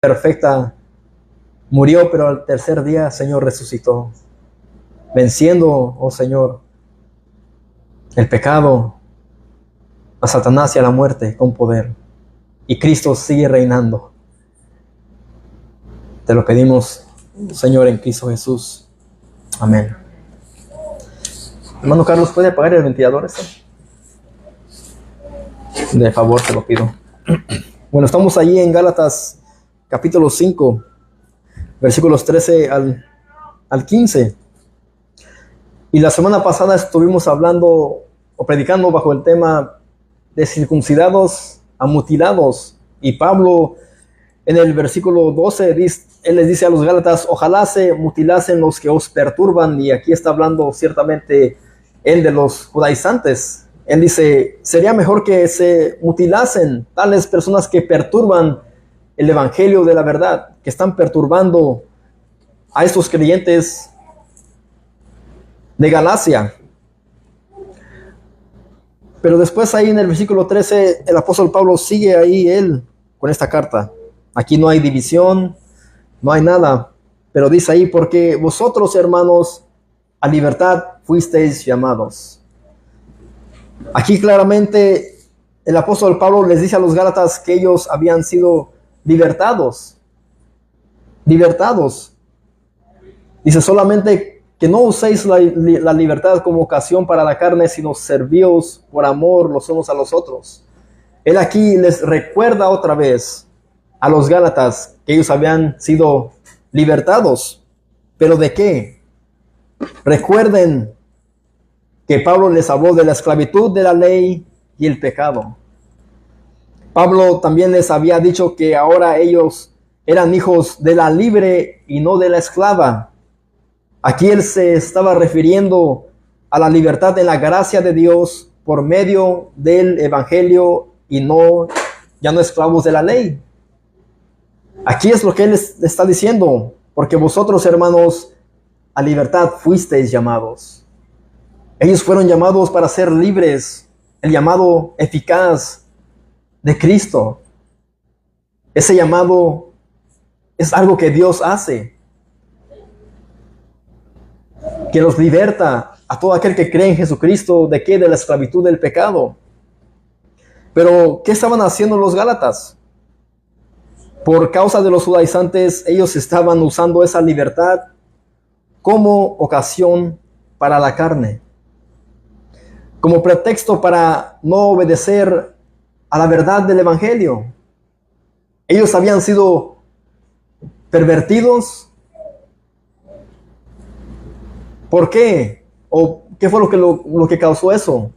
perfecta, murió, pero al tercer día, Señor, resucitó, venciendo, oh Señor, el pecado, a Satanás y a la muerte con poder. Y Cristo sigue reinando. Te lo pedimos, Señor, en Cristo Jesús. Amén. Hermano Carlos, ¿puede apagar el ventilador este? De favor, te lo pido. Bueno, estamos allí en Gálatas capítulo 5, versículos 13 al 15. Y la semana pasada estuvimos hablando o predicando bajo el tema de circuncidados a mutilados. Y Pablo en el versículo 12, él les dice a los Gálatas: ojalá se mutilasen los que os perturban. Y aquí está hablando ciertamente él de los judaizantes. Él dice: sería mejor que se mutilasen tales personas que perturban el evangelio de la verdad, que están perturbando a estos creyentes de Galacia. Pero después ahí en el versículo 13, el apóstol Pablo sigue ahí él con esta carta. Aquí no hay división, no hay nada, pero dice ahí: porque vosotros, hermanos, a libertad fuisteis llamados. Aquí claramente el apóstol Pablo les dice a los Gálatas que ellos habían sido libertados. Libertados. Dice: solamente que no uséis la libertad como ocasión para la carne, sino servíos por amor los unos a los otros. Él aquí les recuerda otra vez a los Gálatas que ellos habían sido libertados. ¿Pero de qué? Recuerden que Pablo les habló de la esclavitud de la ley y el pecado. Pablo también les había dicho que ahora ellos eran hijos de la libre y no de la esclava. Aquí él se estaba refiriendo a la libertad en la gracia de Dios por medio del evangelio y ya no esclavos de la ley. Aquí es lo que él les está diciendo: porque vosotros, hermanos, a libertad fuisteis llamados. Ellos fueron llamados para ser libres, el llamado eficaz de Cristo. Ese llamado es algo que Dios hace, que nos liberta a todo aquel que cree en Jesucristo. ¿De qué? De la esclavitud del pecado. Pero ¿qué estaban haciendo los Gálatas? Por causa de los judaizantes, ellos estaban usando esa libertad como ocasión para la carne, como pretexto para no obedecer a la verdad del evangelio. Ellos habían sido pervertidos. ¿Por qué? ¿O qué fue lo que causó eso?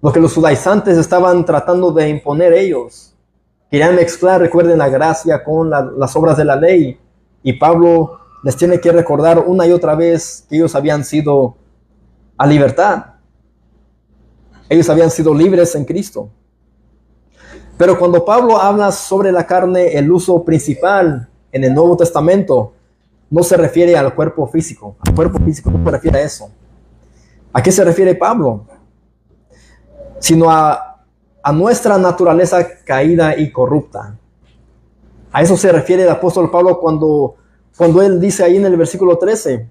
Lo que los judaizantes estaban tratando de imponer ellos. Querían mezclar, recuerden, la gracia con las obras de la ley. Y Pablo les tiene que recordar una y otra vez que ellos habían sido a libertad. Ellos habían sido libres en Cristo. Pero cuando Pablo habla sobre la carne, el uso principal en el Nuevo Testamento no se refiere al cuerpo físico. Al cuerpo físico no se refiere a eso. ¿A qué se refiere Pablo? Sino a nuestra naturaleza caída y corrupta. A eso se refiere el apóstol Pablo cuando él dice ahí en el versículo 13: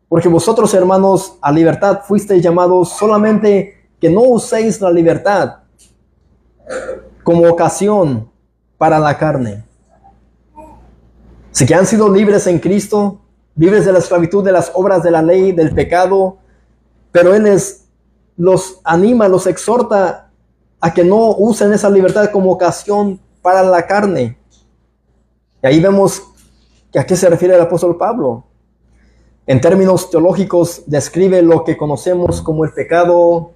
porque vosotros, hermanos, a libertad fuisteis llamados, solamente que no uséis la libertad como ocasión para la carne. Si que han sido libres en Cristo, libres de la esclavitud de las obras de la ley, del pecado, pero Él los anima, los exhorta a que no usen esa libertad como ocasión para la carne. Y ahí vemos que a qué se refiere el apóstol Pablo. En términos teológicos, describe lo que conocemos como el pecado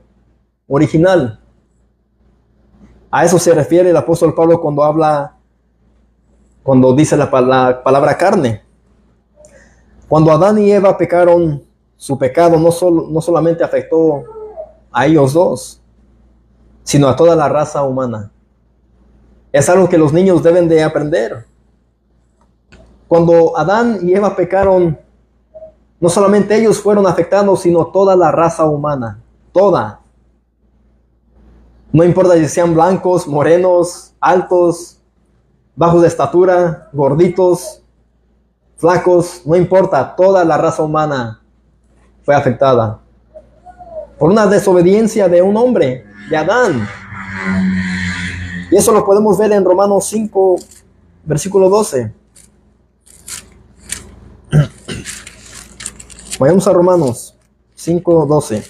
original. A eso se refiere el apóstol Pablo cuando dice la palabra carne. Cuando Adán y Eva pecaron, su pecado no solamente afectó a ellos dos, sino a toda la raza humana. Es algo que los niños deben de aprender. Cuando Adán y Eva pecaron, no solamente ellos fueron afectados, sino toda la raza humana. Toda. No importa si sean blancos, morenos, altos, bajos de estatura, gorditos, flacos, no importa, toda la raza humana fue afectada por una desobediencia de un hombre, de Adán. Y eso lo podemos ver en Romanos 5, versículo 12. Vayamos a Romanos 5, 12.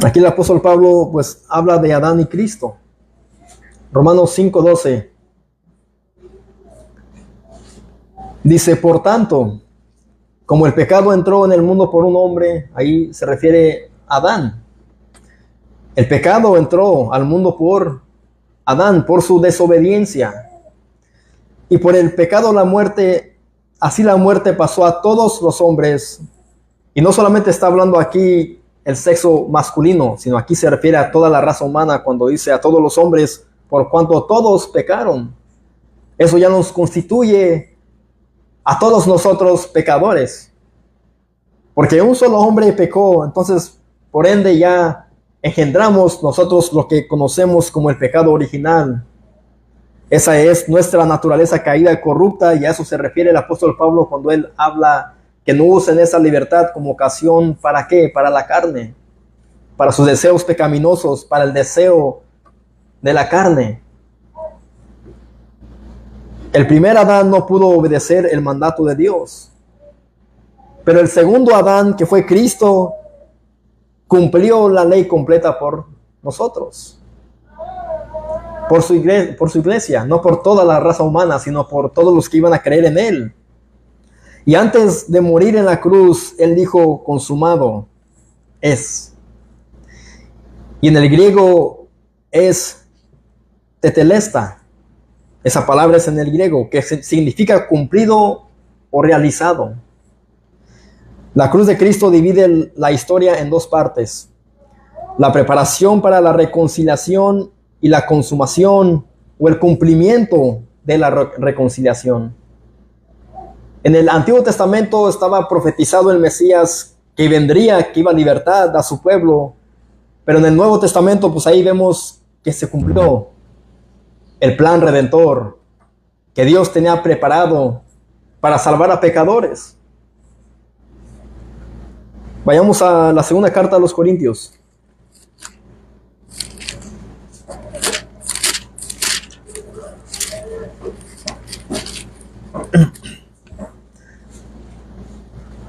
Aquí el apóstol Pablo pues habla de Adán y Cristo. Romanos 5, 12. Dice, por tanto, como el pecado entró en el mundo por un hombre, ahí se refiere a Adán. El pecado entró al mundo por Adán, por su desobediencia. Y por el pecado la muerte, así la muerte pasó a todos los hombres. Y no solamente está hablando aquí el sexo masculino, sino aquí se refiere a toda la raza humana cuando dice a todos los hombres, por cuanto todos pecaron. Eso ya nos constituye a todos nosotros pecadores. Porque un solo hombre pecó, entonces por ende ya engendramos nosotros lo que conocemos como el pecado original. Esa es nuestra naturaleza caída y corrupta, y a eso se refiere el apóstol Pablo cuando él habla que no usen esa libertad como ocasión, ¿para qué? Para la carne, para sus deseos pecaminosos, para el deseo de la carne. El primer Adán no pudo obedecer el mandato de Dios, pero el segundo Adán, que fue Cristo, cumplió la ley completa por nosotros. Por su iglesia, no por toda la raza humana, sino por todos los que iban a creer en él. Y antes de morir en la cruz, él dijo, consumado es. Y en el griego es tetelesta. Esa palabra es en el griego, que significa cumplido o realizado. La cruz de Cristo divide la historia en dos partes: la preparación para la reconciliación y la consumación o el cumplimiento de la reconciliación. En el Antiguo Testamento estaba profetizado el Mesías que vendría, que iba a libertad a su pueblo, pero en el Nuevo Testamento pues ahí vemos que se cumplió el plan redentor que Dios tenía preparado para salvar a pecadores. Vayamos a la segunda carta a los Corintios.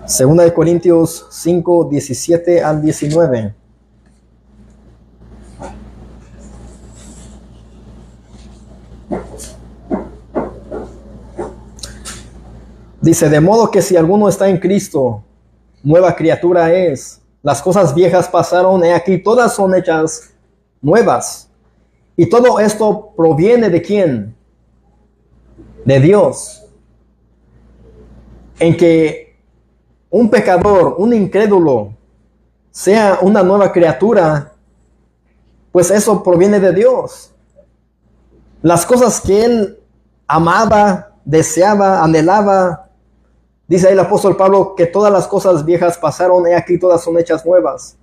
Segunda de Corintios 5, 17 al 19. Dice, de modo que si alguno está en Cristo, nueva criatura es. Las cosas viejas pasaron, he aquí todas son hechas nuevas. Y todo esto proviene ¿de quién? De Dios. En que un pecador, un incrédulo, sea una nueva criatura, pues eso proviene de Dios. Las cosas que él amaba, deseaba, anhelaba, dice ahí el apóstol Pablo que todas las cosas viejas pasaron, he aquí todas son hechas nuevas.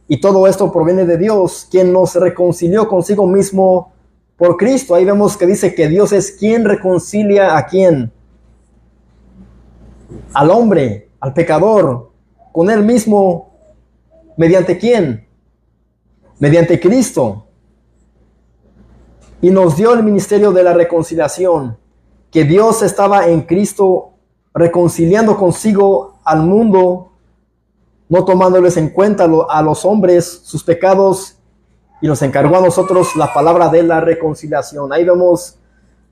Y todo esto proviene de Dios, quien nos reconcilió consigo mismo por Cristo. Ahí vemos que dice que Dios es quien reconcilia a quién. Al hombre, al pecador, con él mismo. ¿Mediante quién? Mediante Cristo. Y nos dio el ministerio de la reconciliación, que Dios estaba en Cristo reconciliando consigo al mundo, no tomándoles en cuenta a los hombres sus pecados, y nos encargó a nosotros la palabra de la reconciliación. Ahí vemos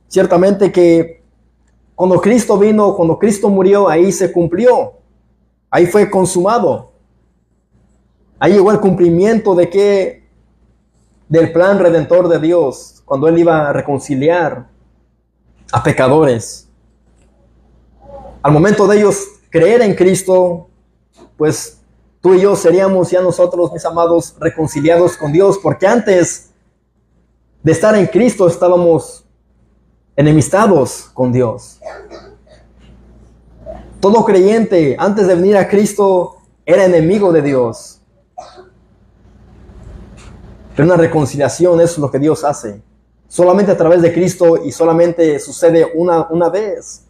ciertamente que cuando Cristo vino, cuando Cristo murió, ahí se cumplió, ahí fue consumado, ahí llegó el cumplimiento de qué, del plan redentor de Dios, cuando Él iba a reconciliar a pecadores. Al momento de ellos creer en Cristo, pues tú y yo seríamos ya nosotros, mis amados, reconciliados con Dios, porque antes de estar en Cristo estábamos enemistados con Dios. Todo creyente antes de venir a Cristo era enemigo de Dios. Pero una reconciliación es lo que Dios hace. Solamente a través de Cristo y solamente sucede una vez.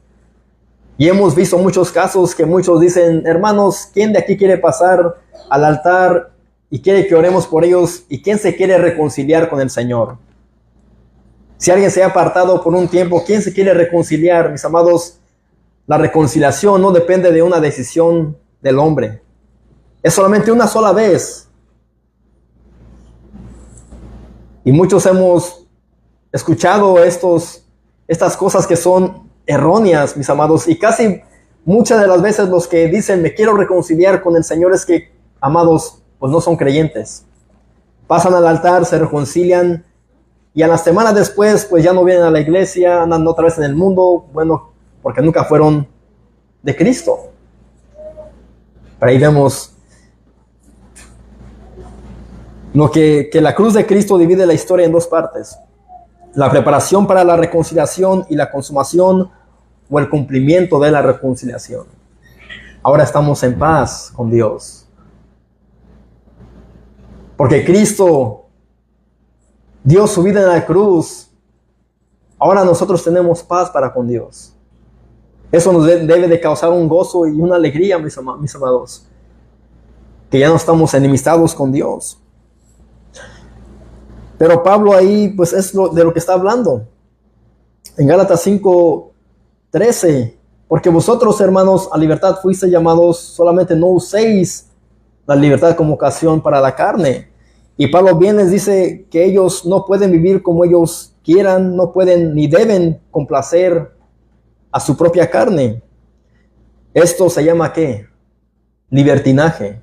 Y hemos visto muchos casos que muchos dicen, hermanos, ¿quién de aquí quiere pasar al altar y quiere que oremos por ellos? ¿Y quién se quiere reconciliar con el Señor? Si alguien se ha apartado por un tiempo, ¿quién se quiere reconciliar? Mis amados, la reconciliación no depende de una decisión del hombre. Es solamente una sola vez. Y muchos hemos escuchado estas cosas que son erróneas, mis amados, y casi muchas de las veces los que dicen me quiero reconciliar con el Señor es que, amados, pues no son creyentes. Pasan al altar, se reconcilian y a las semanas después pues ya no vienen a la iglesia, andan otra vez en el mundo, bueno, porque nunca fueron de Cristo. Pero ahí vemos lo que la cruz de Cristo divide la historia en dos partes: la preparación para la reconciliación y la consumación o el cumplimiento de la reconciliación. Ahora estamos en paz con Dios, porque Cristo dio su vida en la cruz. Ahora nosotros tenemos paz para con Dios. Eso nos debe de causar un gozo y una alegría, mis amados, que ya no estamos enemistados con Dios. Pero Pablo ahí pues es de lo que está hablando. En Gálatas 5:13, porque vosotros, hermanos, a libertad fuisteis llamados, solamente no uséis la libertad como ocasión para la carne. Y Pablo bien les dice que ellos no pueden vivir como ellos quieran, no pueden ni deben complacer a su propia carne. Esto se llama ¿qué? Libertinaje.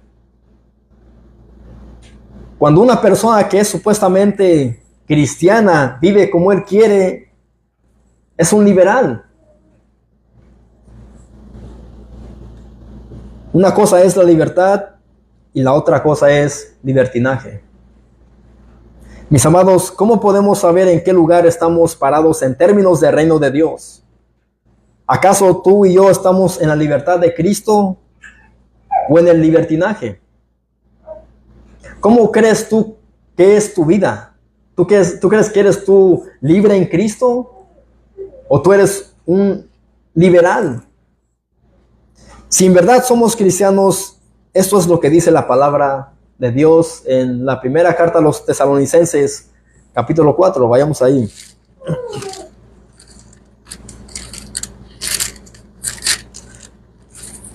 Cuando una persona que es supuestamente cristiana vive como él quiere, es un liberal. Una cosa es la libertad y la otra cosa es libertinaje. Mis amados, ¿cómo podemos saber en qué lugar estamos parados en términos del reino de Dios? ¿Acaso tú y yo estamos en la libertad de Cristo o en el libertinaje? ¿Cómo crees tú que es tu vida? ¿Tú crees que eres tú libre en Cristo? ¿O tú eres un liberal? Si en verdad somos cristianos, esto es lo que dice la palabra de Dios en la primera carta a los Tesalonicenses, capítulo 4. Vayamos ahí.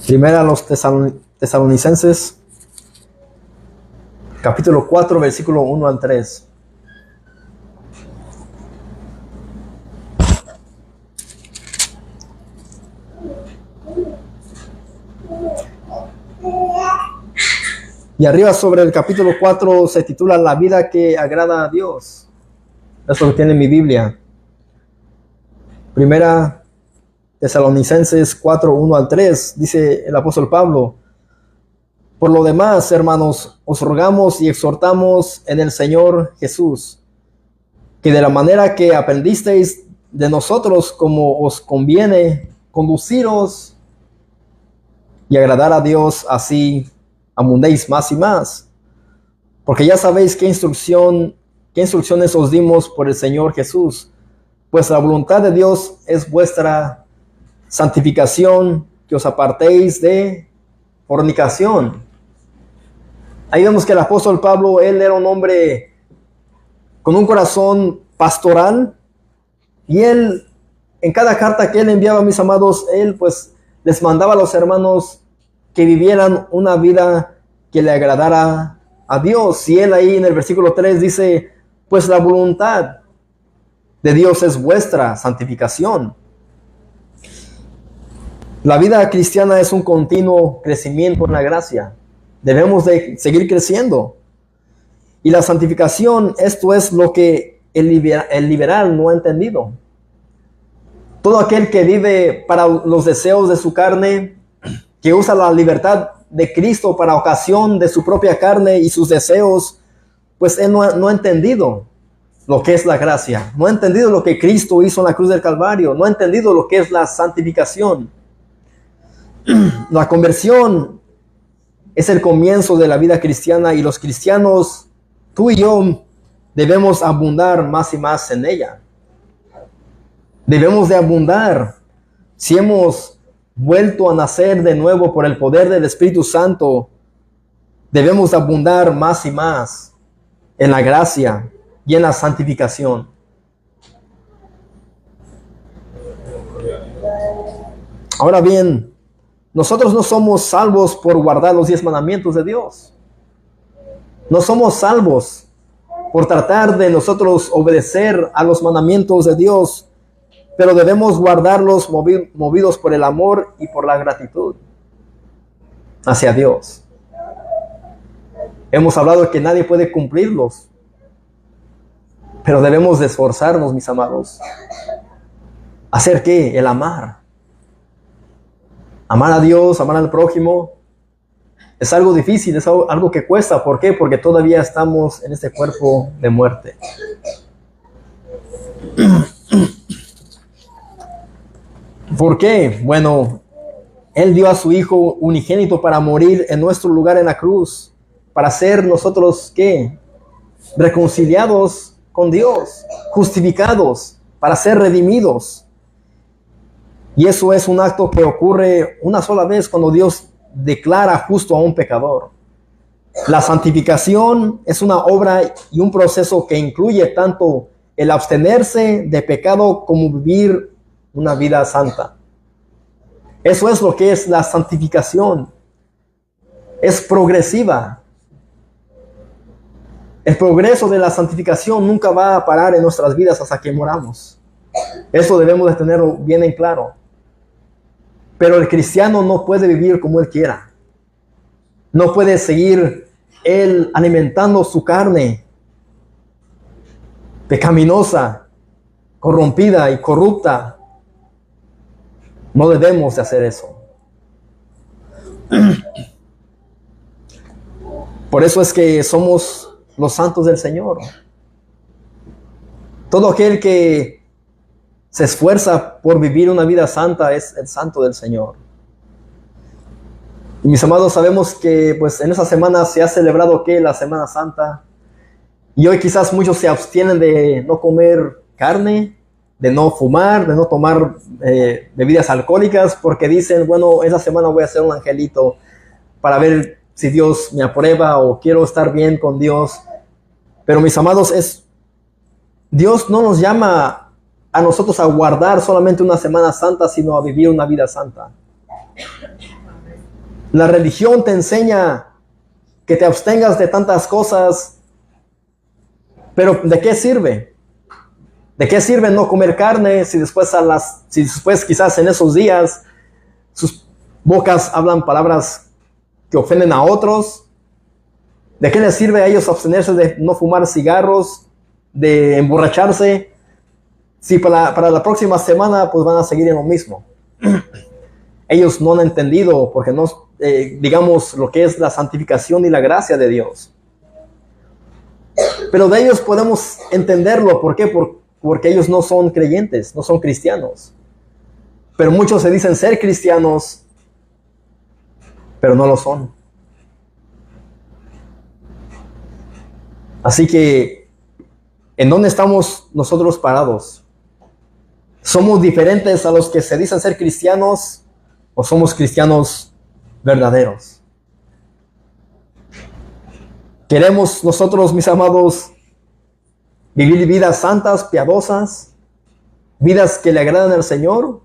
Primera a los Tesalonicenses, capítulo 4, versículo 1 al 3. Y arriba sobre el capítulo 4 se titula La vida que agrada a Dios. Es lo que tiene mi Biblia. Primera Tesalonicenses 4, 1 al 3. Dice el apóstol Pablo: por lo demás, hermanos, os rogamos y exhortamos en el Señor Jesús, que de la manera que aprendisteis de nosotros como os conviene, conduciros y agradar a Dios, así abundéis más y más. Porque ya sabéis qué instrucciones os dimos por el Señor Jesús, pues la voluntad de Dios es vuestra santificación, que os apartéis de fornicación. Ahí vemos que el apóstol Pablo, él era un hombre con un corazón pastoral, y él, en cada carta que él enviaba, mis amados, él pues les mandaba a los hermanos que vivieran una vida que le agradara a Dios. Y él ahí en el versículo 3 dice, pues la voluntad de Dios es vuestra santificación. La vida cristiana es un continuo crecimiento en la gracia. Debemos de seguir creciendo. Y la santificación, esto es lo que el liberal no ha entendido. Todo aquel que vive para los deseos de su carne, que usa la libertad de Cristo para ocasión de su propia carne y sus deseos, pues él no ha entendido lo que es la gracia. No ha entendido lo que Cristo hizo en la cruz del Calvario. No ha entendido lo que es la santificación. La conversión es el comienzo de la vida cristiana, y los cristianos, tú y yo, debemos abundar más y más en ella. Debemos de abundar. Si hemos vuelto a nacer de nuevo por el poder del Espíritu Santo, debemos abundar más y más en la gracia y en la santificación. Ahora bien, nosotros no somos salvos por guardar los 10 mandamientos de Dios. No somos salvos por tratar de nosotros obedecer a los mandamientos de Dios, pero debemos guardarlos movidos por el amor y por la gratitud hacia Dios. Hemos hablado de que nadie puede cumplirlos, pero debemos de esforzarnos, mis amados. ¿Hacer qué? El amar. Amar a Dios, amar al prójimo, es algo difícil, es algo que cuesta. ¿Por qué? Porque todavía estamos en este cuerpo de muerte. ¿Por qué? Bueno, Él dio a su Hijo unigénito para morir en nuestro lugar en la cruz, para ser nosotros, ¿qué? Reconciliados con Dios, justificados, para ser redimidos. Y eso es un acto que ocurre una sola vez cuando Dios declara justo a un pecador. La santificación es una obra y un proceso que incluye tanto el abstenerse de pecado como vivir una vida santa. Eso es lo que es la santificación. Es progresiva. El progreso de la santificación nunca va a parar en nuestras vidas hasta que moramos. Eso debemos de tenerlo bien en claro. Pero el cristiano no puede vivir como él quiera. No puede seguir él alimentando su carne pecaminosa, corrompida y corrupta. No debemos de hacer eso. Por eso es que somos los santos del Señor. Todo aquel que se esfuerza por vivir una vida santa es el santo del Señor. Y mis amados, sabemos que pues en esa semana se ha celebrado ¿qué? La Semana Santa. Y hoy quizás muchos se abstienen de no comer carne, de no fumar, de no tomar bebidas alcohólicas, porque dicen, bueno, esa semana voy a hacer un angelito para ver si Dios me aprueba o quiero estar bien con Dios. Pero mis amados, Dios no nos llama a nosotros a guardar solamente una Semana Santa, sino a vivir una vida santa. La religión te enseña que te abstengas de tantas cosas, pero ¿de qué sirve? ¿De qué sirve no comer carne si después quizás en esos días sus bocas hablan palabras que ofenden a otros? ¿De qué les sirve a ellos abstenerse de no fumar cigarros, de emborracharse, si para la próxima semana pues van a seguir en lo mismo? Ellos no han entendido porque no, digamos, lo que es la santificación y la gracia de Dios. Pero de ellos podemos entenderlo. ¿Por qué? Porque ellos no son creyentes, no son cristianos. Pero muchos se dicen ser cristianos, pero no lo son. Así que, ¿en dónde estamos nosotros parados? ¿Somos diferentes a los que se dicen ser cristianos o somos cristianos verdaderos? ¿Queremos nosotros, mis amados, vivir vidas santas, piadosas, vidas que le agradan al Señor,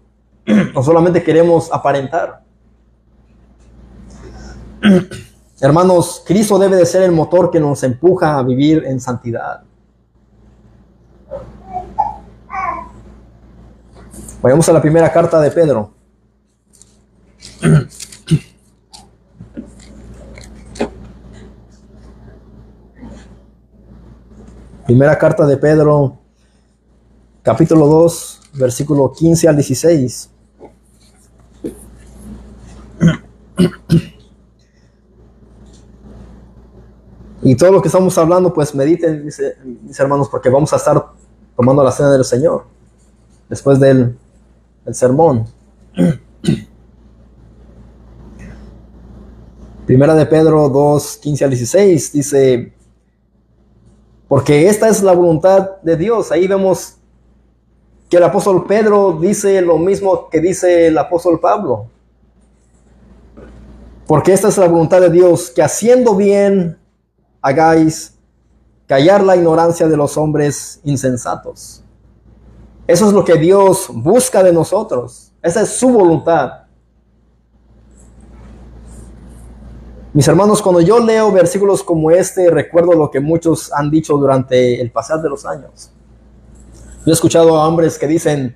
o solamente queremos aparentar? Hermanos, Cristo debe de ser el motor que nos empuja a vivir en santidad. Vayamos a la primera carta de Pedro. Primera carta de Pedro, capítulo 2, versículo 15 al 16. Y todo lo que estamos hablando, pues mediten, mis hermanos, porque vamos a estar tomando la cena del Señor después del sermón. Primera de Pedro 2, 15 al 16 dice: Porque esta es la voluntad de Dios. Ahí vemos que el apóstol Pedro dice lo mismo que dice el apóstol Pablo. Porque esta es la voluntad de Dios, que haciendo bien hagáis callar la ignorancia de los hombres insensatos. Eso es lo que Dios busca de nosotros. Esa es su voluntad. Mis hermanos, cuando yo leo versículos como este, recuerdo lo que muchos han dicho durante el pasar de los años. Yo he escuchado a hombres que dicen,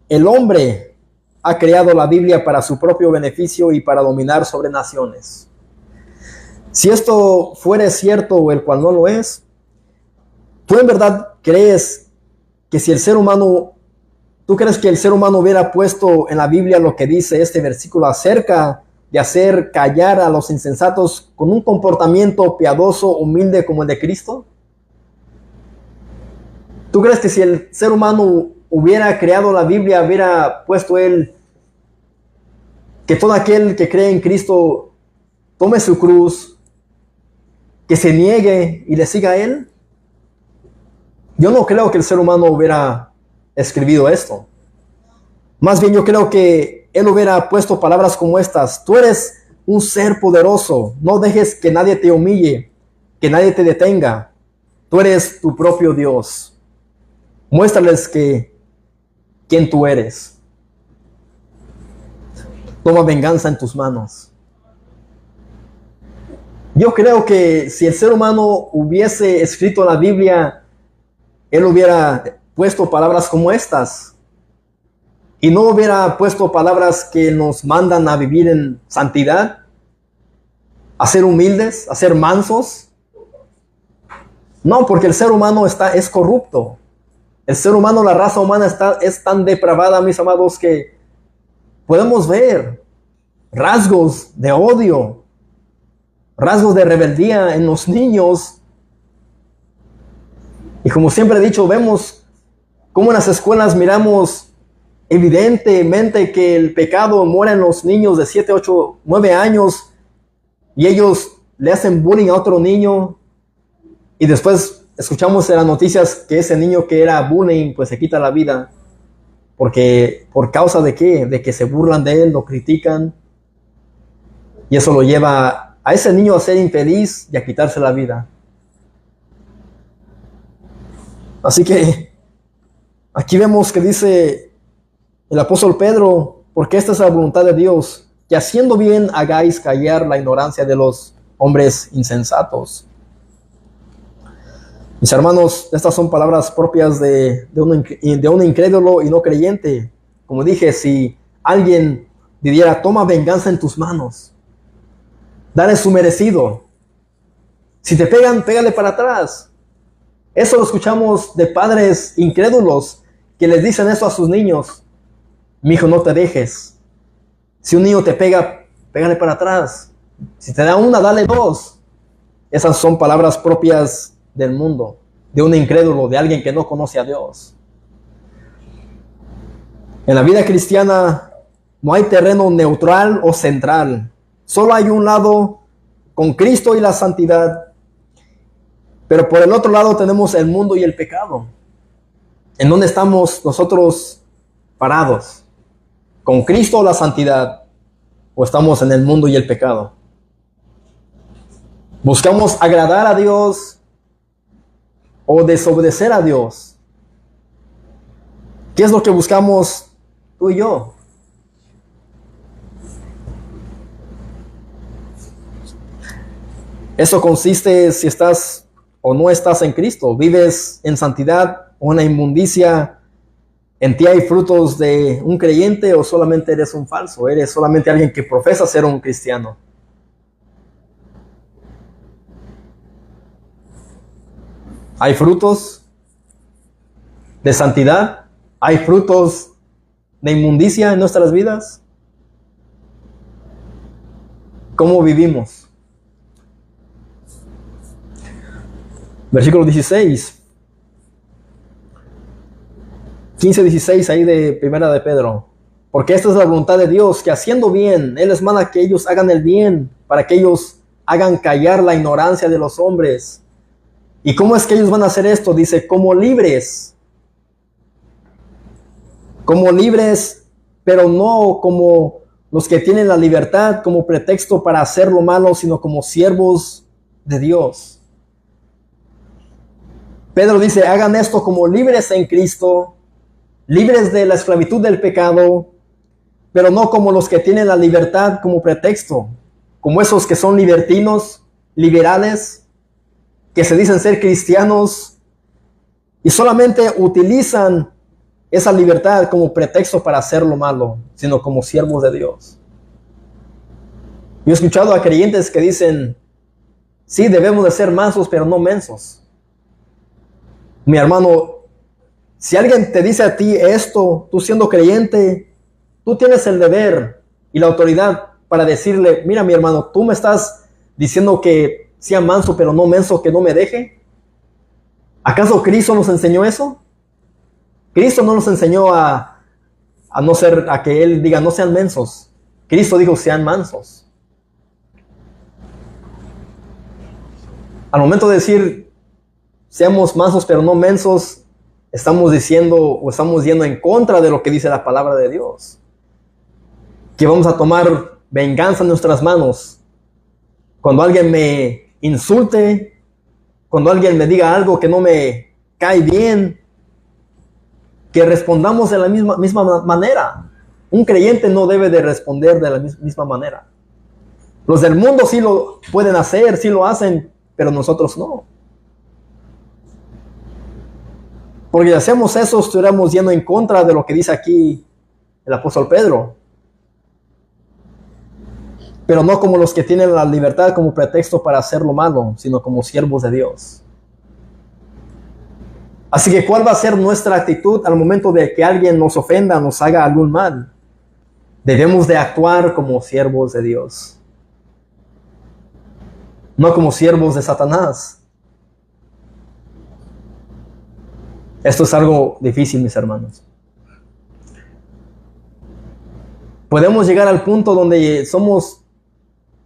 el hombre ha creado la Biblia para su propio beneficio y para dominar sobre naciones. Si esto fuera cierto o el cual no lo es, ¿tú en verdad crees que si el ser humano, tú crees que el ser humano hubiera puesto en la Biblia lo que dice este versículo acerca de hacer callar a los insensatos con un comportamiento piadoso, humilde como el de Cristo? ¿Tú crees que si el ser humano hubiera creado la Biblia, hubiera puesto él que todo aquel que cree en Cristo tome su cruz, que se niegue y le siga a él? Yo no creo que el ser humano hubiera escrito esto. Más bien yo creo que él hubiera puesto palabras como estas: tú eres un ser poderoso, no dejes que nadie te humille, que nadie te detenga. Tú eres tu propio Dios. Muéstrales quién tú eres. Toma venganza en tus manos. Yo creo que si el ser humano hubiese escrito la Biblia, él hubiera puesto palabras como estas. Y no hubiera puesto palabras que nos mandan a vivir en santidad, a ser humildes, a ser mansos. No, porque el ser humano es corrupto. El ser humano, la raza humana es tan depravada, mis amados, que podemos ver rasgos de odio, rasgos de rebeldía en los niños. Y como siempre he dicho, vemos cómo en las escuelas miramos evidentemente que el pecado muere en los niños de 7, 8, 9 años y ellos le hacen bullying a otro niño y después escuchamos en las noticias que ese niño que era bullying pues se quita la vida. Porque, ¿por causa de qué? De que se burlan de él, lo critican. Y eso lo lleva a ese niño a ser infeliz y a quitarse la vida. Así que aquí vemos que dice el apóstol Pedro, porque esta es la voluntad de Dios, que haciendo bien hagáis callar la ignorancia de los hombres insensatos. Mis hermanos, estas son palabras propias de un incrédulo y no creyente. Como dije, si alguien diría, toma venganza en tus manos, dale su merecido. Si te pegan, pégale para atrás. Eso lo escuchamos de padres incrédulos que les dicen eso a sus niños. Mi hijo, no te dejes. Si un niño te pega, pégale para atrás. Si te da una, dale dos. Esas son palabras propias del mundo, de un incrédulo, de alguien que no conoce a Dios. En la vida cristiana no hay terreno neutral o central. Solo hay un lado con Cristo y la santidad. Pero por el otro lado tenemos el mundo y el pecado. ¿En dónde estamos nosotros parados? ¿Con Cristo o la santidad? ¿O estamos en el mundo y el pecado? ¿Buscamos agradar a Dios o desobedecer a Dios? ¿Qué es lo que buscamos tú y yo? Eso consiste si estás o no estás en Cristo. ¿Vives en santidad o en la inmundicia? ¿En ti hay frutos de un creyente o solamente eres un falso? ¿Eres solamente alguien que profesa ser un cristiano? ¿Hay frutos de santidad? ¿Hay frutos de inmundicia en nuestras vidas? ¿Cómo vivimos? Versículo 16. 15-16 ahí de Primera de Pedro. Porque esta es la voluntad de Dios, que haciendo bien, Él les manda que ellos hagan el bien, para que ellos hagan callar la ignorancia de los hombres ¿Y cómo es que ellos van a hacer esto? Dice, como libres, pero no como los que tienen la libertad como pretexto para hacer lo malo, sino como siervos de Dios. Pedro dice, hagan esto como libres en Cristo, libres de la esclavitud del pecado, pero no como los que tienen la libertad como pretexto, como esos que son libertinos, liberales, que se dicen ser cristianos y solamente utilizan esa libertad como pretexto para hacer lo malo, sino como siervos de Dios. Yo he escuchado a creyentes que dicen, sí, debemos de ser mansos, pero no mensos. Mi hermano, si alguien te dice a ti esto, tú siendo creyente, tú tienes el deber y la autoridad para decirle, mira mi hermano, tú me estás diciendo que sea manso, pero no menso, que no me deje. ¿Acaso Cristo nos enseñó eso? Cristo no nos enseñó a que Él diga, no sean mensos. Cristo dijo, sean mansos. Al momento de decir, seamos mansos pero no mensos, estamos diciendo o estamos yendo en contra de lo que dice la palabra de Dios. Que vamos a tomar venganza en nuestras manos. Cuando alguien me insulte, cuando alguien me diga algo que no me cae bien, que respondamos de la misma manera. Un creyente no debe de responder de la misma manera. Los del mundo sí lo pueden hacer, sí lo hacen, pero nosotros no. Porque si hacemos eso, estuviéramos yendo en contra de lo que dice aquí el apóstol Pedro. Pero no como los que tienen la libertad como pretexto para hacer lo malo, sino como siervos de Dios. Así que, ¿cuál va a ser nuestra actitud al momento de que alguien nos ofenda, nos haga algún mal? Debemos de actuar como siervos de Dios, no como siervos de Satanás. Esto es algo difícil, mis hermanos. Podemos llegar al punto donde somos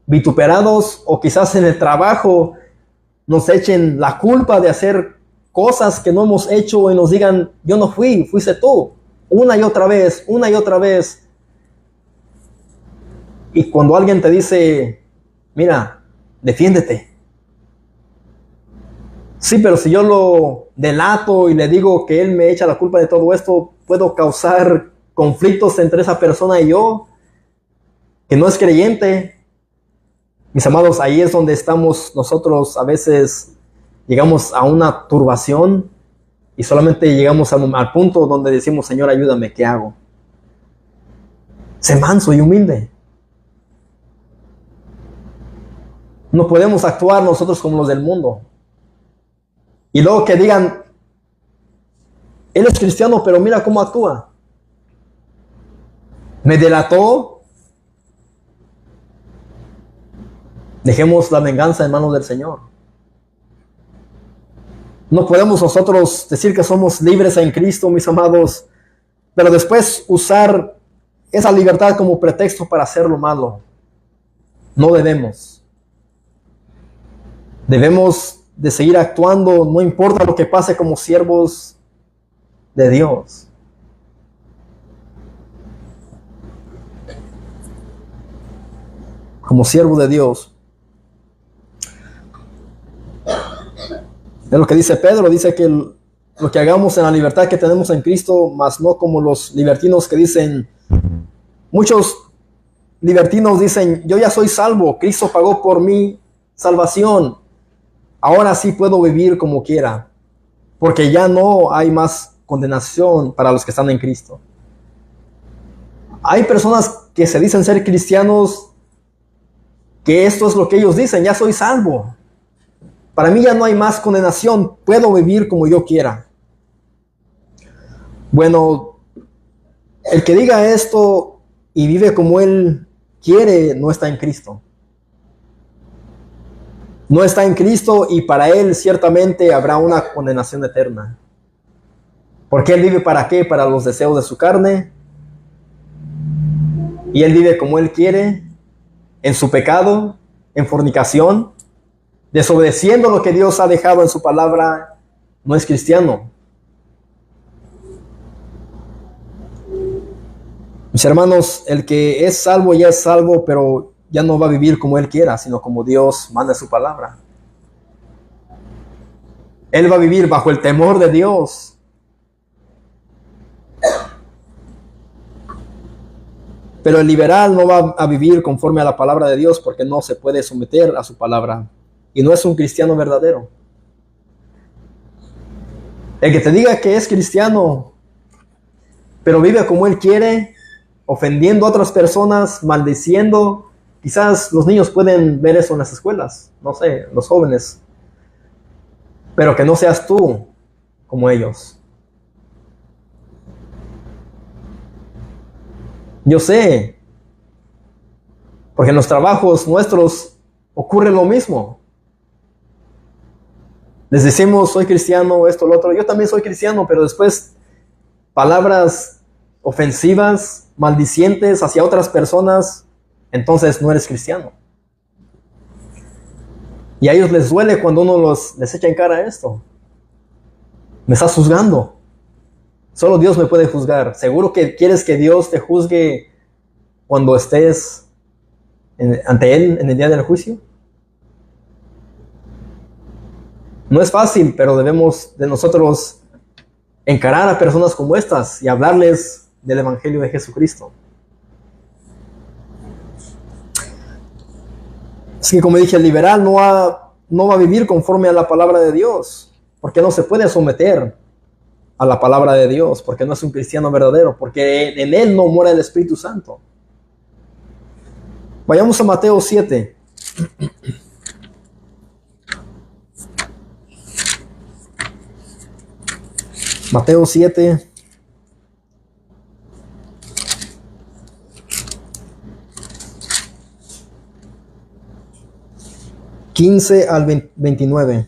vituperados o quizás en el trabajo nos echen la culpa de hacer cosas que no hemos hecho y nos digan, yo no fui, fuiste tú, una y otra vez, una y otra vez. Y cuando alguien te dice, mira, defiéndete. Sí, pero si yo lo delato y le digo que él me echa la culpa de todo esto, puedo causar conflictos entre esa persona y yo, que no es creyente. Mis amados, ahí es donde estamos nosotros a veces. Llegamos a una turbación y solamente llegamos al punto donde decimos, Señor, ayúdame, ¿qué hago? Sé manso y humilde. No podemos actuar nosotros como los del mundo. Y luego que digan, él es cristiano, pero mira cómo actúa. Me delató. Dejemos la venganza en manos del Señor. No podemos nosotros decir que somos libres en Cristo, mis amados, pero después usar esa libertad como pretexto para hacer lo malo. No debemos. Debemos de seguir actuando, no importa lo que pase, como siervos de Dios. Como siervos de Dios. Es lo que dice Pedro, dice que lo que hagamos en la libertad que tenemos en Cristo, mas no como los libertinos que dicen, muchos libertinos dicen, yo ya soy salvo, Cristo pagó por mi salvación, ahora sí puedo vivir como quiera, porque ya no hay más condenación para los que están en Cristo. Hay personas que se dicen ser cristianos, que esto es lo que ellos dicen, ya soy salvo. Para mí ya no hay más condenación, puedo vivir como yo quiera. Bueno, el que diga esto y vive como él quiere, no está en Cristo. No está en Cristo y para él ciertamente habrá una condenación eterna. Porque él vive ¿para qué? Para los deseos de su carne. Y él vive como él quiere, en su pecado, en fornicación, desobedeciendo lo que Dios ha dejado en su palabra, no es cristiano. Mis hermanos, el que es salvo ya es salvo, pero ya no va a vivir como él quiera, sino como Dios manda en su palabra. Él va a vivir bajo el temor de Dios. Pero el liberal no va a vivir conforme a la palabra de Dios porque no se puede someter a su palabra. Y no es un cristiano verdadero. El que te diga que es cristiano, pero vive como él quiere, ofendiendo a otras personas, maldiciendo. Quizás los niños pueden ver eso en las escuelas, no sé, los jóvenes. Pero que no seas tú como ellos. Yo sé, porque en los trabajos nuestros ocurre lo mismo. Les decimos, soy cristiano, esto, lo otro. Yo también soy cristiano, pero después palabras ofensivas, maldicientes hacia otras personas, entonces no eres cristiano. Y a ellos les duele cuando uno les echa en cara esto. Me estás juzgando. Solo Dios me puede juzgar. ¿Seguro que quieres que Dios te juzgue cuando estés ante Él en el día del juicio? No es fácil, pero debemos de nosotros encarar a personas como estas y hablarles del Evangelio de Jesucristo. Así que, como dije, el liberal no va a vivir conforme a la palabra de Dios, porque no se puede someter a la palabra de Dios, porque no es un cristiano verdadero, porque en él no mora el Espíritu Santo. Vayamos a Mateo 7. Mateo 7. ...15 al 29.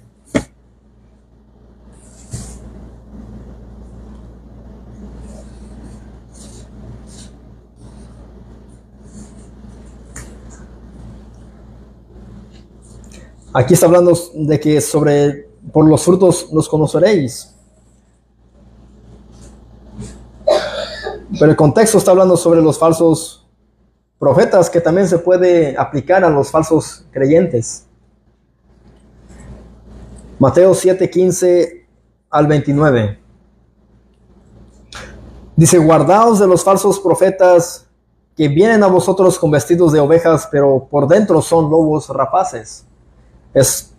Aquí está hablando de que por los frutos los conoceréis. Pero el contexto está hablando sobre los falsos profetas, que también se puede aplicar a los falsos creyentes. Mateo 7, 15 al 29. Dice, guardaos de los falsos profetas que vienen a vosotros con vestidos de ovejas, pero por dentro son lobos rapaces.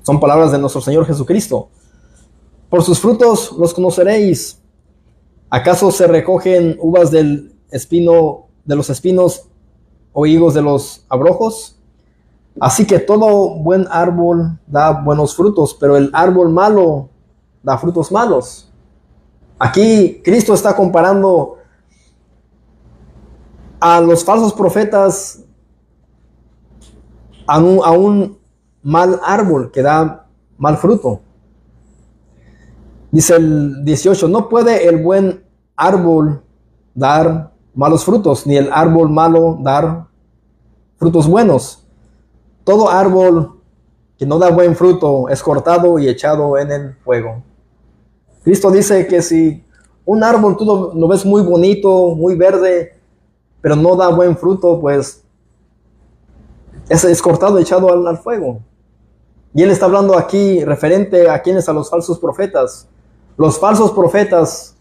Son palabras de nuestro Señor Jesucristo. Por sus frutos los conoceréis. ¿Acaso se recogen uvas de los espinos o higos de los abrojos? Así que todo buen árbol da buenos frutos, pero el árbol malo da frutos malos. Aquí Cristo está comparando a los falsos profetas a un mal árbol que da mal fruto. Dice el 18, no puede el buen árbol dar malos frutos, ni el árbol malo dar frutos buenos. Todo árbol que no da buen fruto es cortado y echado en el fuego. Cristo dice que si un árbol tú lo ves muy bonito, muy verde, pero no da buen fruto, pues ese es cortado y echado al fuego. Y Él está hablando aquí referente a quienes, a los falsos profetas. Los falsos profetas,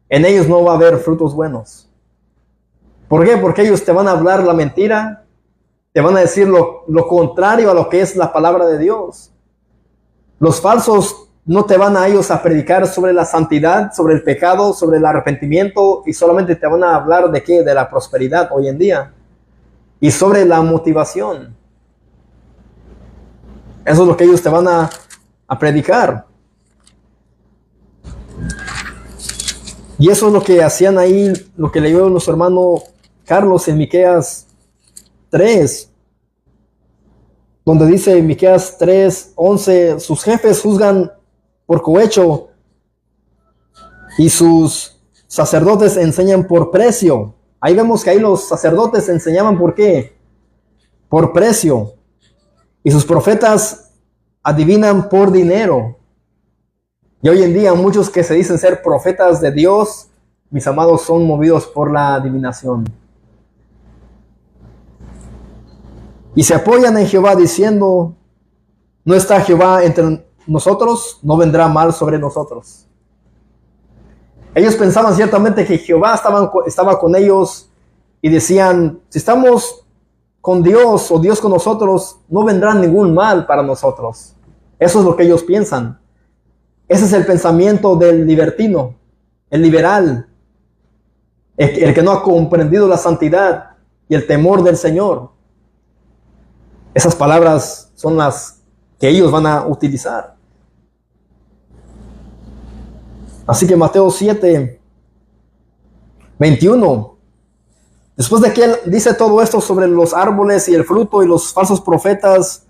en ellos no va a haber frutos buenos. ¿Por qué? Porque ellos te van a hablar la mentira, te van a decir lo contrario a lo que es la palabra de Dios. Los falsos no te van a ellos a predicar sobre la santidad, sobre el pecado, sobre el arrepentimiento, y solamente te van a hablar de qué, de la prosperidad hoy en día, y sobre la motivación. Eso es lo que ellos te van a predicar. Y eso es lo que hacían ahí, lo que leyó nuestro hermano Carlos en Miqueas 3, donde dice en Miqueas 3, 11, sus jefes juzgan por cohecho y sus sacerdotes enseñan por precio. Ahí vemos que ahí los sacerdotes enseñaban por qué, por precio. Y sus profetas adivinan por dinero. Y hoy en día muchos que se dicen ser profetas de Dios, mis amados, son movidos por la adivinación. Y se apoyan en Jehová diciendo, no está Jehová entre nosotros, no vendrá mal sobre nosotros. Ellos pensaban ciertamente que Jehová estaba con ellos y decían, si estamos con Dios o Dios con nosotros, no vendrá ningún mal para nosotros. Eso es lo que ellos piensan. Ese es el pensamiento del libertino, el liberal, el que no ha comprendido la santidad y el temor del Señor. Esas palabras son las que ellos van a utilizar. Así que Mateo 7, 21. Después de que él dice todo esto sobre los árboles y el fruto y los falsos profetas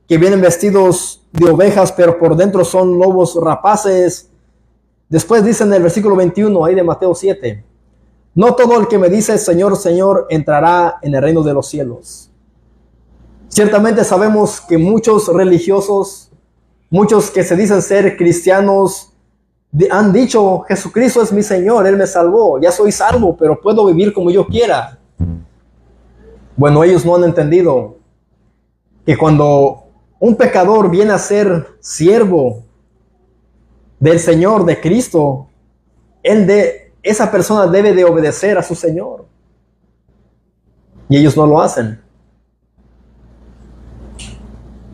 que vienen vestidos de ovejas, pero por dentro son lobos rapaces. Después dice en el versículo 21, ahí de Mateo 7, no todo el que me dice Señor, Señor, entrará en el reino de los cielos. Ciertamente sabemos que muchos religiosos, muchos que se dicen ser cristianos, han dicho, Jesucristo es mi Señor, Él me salvó, ya soy salvo, pero puedo vivir como yo quiera. Bueno, ellos no han entendido que cuando un pecador viene a ser siervo del Señor, de Cristo, esa persona debe de obedecer a su Señor. Y ellos no lo hacen.